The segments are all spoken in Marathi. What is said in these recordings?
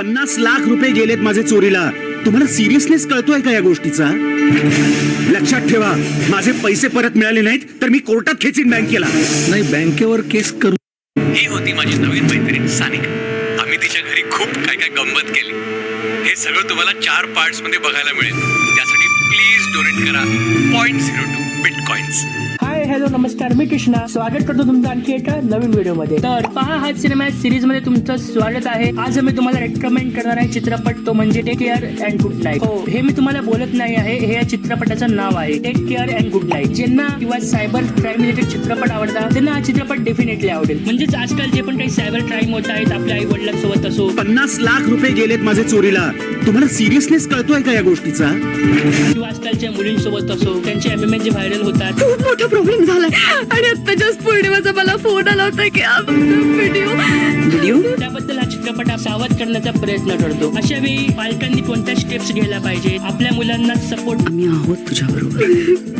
50 लाख रुपये गेलेत माझे चोरीला. तुम्हाला सिरियसनेस कळतोय का या गोष्टीचा? लक्षात ठेवा, माझे पैसे परत मिळाले नाहीत तर मी कोर्टात खेचीन बँकेला. नाही, बँकेवर केस करू. ही होती माझी नवीन मैत्रीण सानिका. आम्ही तिच्या घरी खूप काय काय गंमत केली. हे सगळं तुम्हाला 4 पार्ट्स मध्ये बघायला मिळेल. त्यासाठी प्लीज डोनेट करा 0.02 बिटकॉइन्स. हाय हॅलो नमस्कार, मी कृष्णा. स्वागत करतो तुमचं आणखी एका नवीन व्हिडिओमध्ये. तर पहा, हा सिनेमा सिरीज मध्ये तुमचं स्वागत आहे. आज मी तुम्हाला रेकमेंड करणार आहे चित्रपट, तो म्हणजे take care and good night. हो, हे मी तुम्हाला बोलत नाही आहे, हे या चित्रपटाचं नाव आहे, take care and good night. ज्यांना किंवा सायबर क्राईम रिलेटेड चित्रपट आवडतात त्यांना हा चित्रपट डेफिनेटली आवडेल. म्हणजेच आजकाल जे पण काही सायबर क्राईम होत आहेत आपल्या आई वडिलांसोबत असो. 50 लाख रुपये गेलेत माझे चोरीला. तुम्हाला सिरियसनेस कळतोय का या गोष्टीचा? किंवा आजकालच्या मुलींसोबत असो, त्यांचे एमएमए जे व्हायरल होतात. खूप मोठा प्रॉब्लेम झालाय आणि आता जस्ट पौर्णिमेचा मला फोन आला होता की व्हिडिओ त्याबद्दल हा चित्रपट सावध करण्याचा प्रयत्न करतो. अशा वेळी पालकांनी कोणत्या स्टेप्स घ्यायला पाहिजे, आपल्या मुलांना सपोर्ट. आम्ही आहोत तुझ्या बरोबर.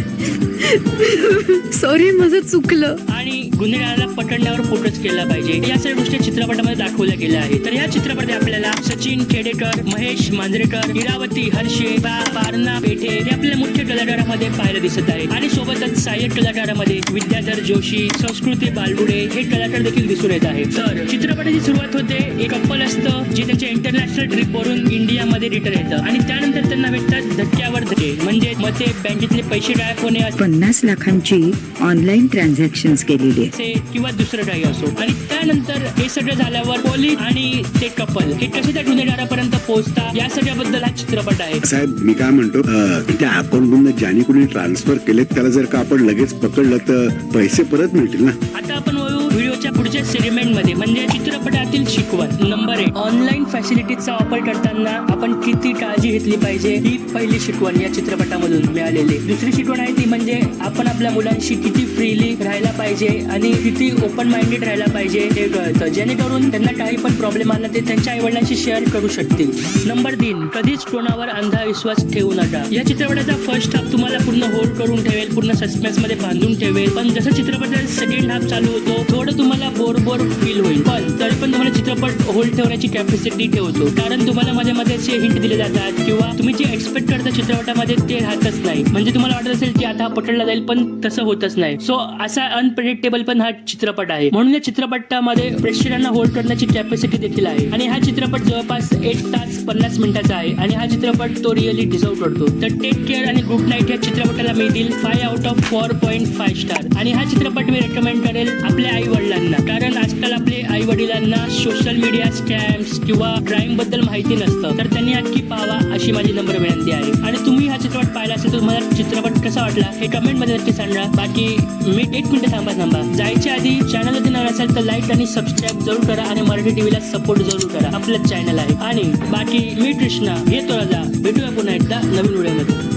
सॉरी, माझं चुकलं. आणि गुन्हेगाराला पकडण्यावर फोकस केला पाहिजे. या सगळ्या गोष्टी चित्रपटामध्ये दाखवल्या गेल्या आहेत. तर या चित्रपटात आपल्याला सचिन खेडेकर, महेश मांजरेकर, इरावती हर्षे, पारणा पेठे हे आपल्या मुख्य कलाकारामध्ये पाहायला दिसत आहे. आणि सोबतच सहाय्यक कलाकारामध्ये विद्याधर जोशी, संस्कृती बालगुडे हे कलाकार देखील दिसून येत आहेत. तर चित्रपटाची सुरुवात होते, एक कपल असतं जे त्यांच्या इंटरनॅशनल ट्रिप वरून इंडियामध्ये रिटर्न येतं आणि त्यानंतर त्यांना भेटतात धक्क्यावर धक्के. म्हणजे मते बँकेतले पैसे गायब होणे 50 लाखांची ऑनलाईन ट्रान्झॅक्शन्स केलेली आहे किंवा दुसरं काही असो. आणि त्यानंतर हे सगळं झाल्यावर पोलीस आणि ते कपल हे कसे त्या गुन्हेगारापर्यंत पोहोचतात, या सगळ्याबद्दल हा चित्रपट आहे. साहेब, मी काय म्हणतो, त्या अकाउंट मधून ज्याने कोणी ट्रान्सफर केलेत त्याला जर का आपण लगेच पकडलं तर पैसे परत मिळतील ना? आता आपण वळू व्हिडिओच्या पुढच्या सेगमेंट मध्ये, म्हणजे चित्रपटातील शिकवण. नंबर 1, ऑनलाईन फॅसिलिटीजचा वापर करताना आपण किती काळजी घेतली पाहिजे, ही पहिली शिकवण या चित्रपटामधून मिळालेली. दुसरी शिकवण आहे ती म्हणजे आपण आपल्या मुलांशी किती फ्रीली राहायला पाहिजे आणि किती ओपन माइंडेड राहायला पाहिजे हे कळतं, जेणेकरून त्यांना काही पण प्रॉब्लेम आला ते त्यांच्या आई वडिलांशी शेअर करू शकतील. नंबर 3, कधीच कोणावर अंधा विश्वास ठेवू नका. या चित्रपटाचा फर्स्ट हाफ तुम्हाला पूर्ण होल्ड करून ठेवेल, पूर्ण सस्पेन्स मध्ये बांधून ठेवेल. पण जसं चित्रपटाचा सेकंड हाफ चालू होतो थोडं तुम्हाला बोर फील होईल, पण तरी पण तुम्हाला चित्रपट होल्ड ठेवण्याची कॅपॅसिटी ठेवतो. कारण तुम्हाला मध्ये मध्ये असे हिंट दिले जातात किंवा तुम्ही जे एक्सपेक्ट करता चित्रपटामध्ये ते राहतच नाही. म्हणजे तुम्हाला वाटत असेल की आता हा पकडला जाईल, पण तसं होतच नाही. सो असा अनप्रेडिक्टेबल पण हा चित्रपट आहे. म्हणून या चित्रपटामध्ये प्रेक्षकांना होल्ड करण्याची कॅपॅसिटी देखील आहे. आणि हा चित्रपट जवळपास 1 तास 50 मिनिटाचा आहे आणि हा चित्रपट तो रिअली डिझर्व करतो. तर टेक केअर आणि गुड नाईट या चित्रपटाला मिळतील 5 आउट ऑफ 4.5 स्टार. आणि हा चित्रपट मी रेकमेंड करेल आपल्या आई वडिलांना, कारण आजकाल आपले आई वडिलांना सोशल मीडिया स्कॅम्स किंवा क्राईम बद्दल माहिती नसतं, तर त्यांनी नक्की पाहावा अशी माझी नम्र विनंती आहे. आणि तुम्ही हा चित्रपट पाहिला असेल तर तुम्हाला चित्रपट कसा वाटला हे कमेंट मध्ये नक्की सांगा. बाकी मी 1 मिनिट थांबा. जायच्या आधी चॅनलवरती नवीन असेल तर लाईक आणि सबस्क्राईब जरूर करा आणि मराठी टीव्हीला सपोर्ट जरूर करा. आपलंच चॅनल आहे. आणि बाकी मी कृष्णा येतो राजा, भेटूया पुन्हा एकदा नवीन व्हिडिओमध्ये.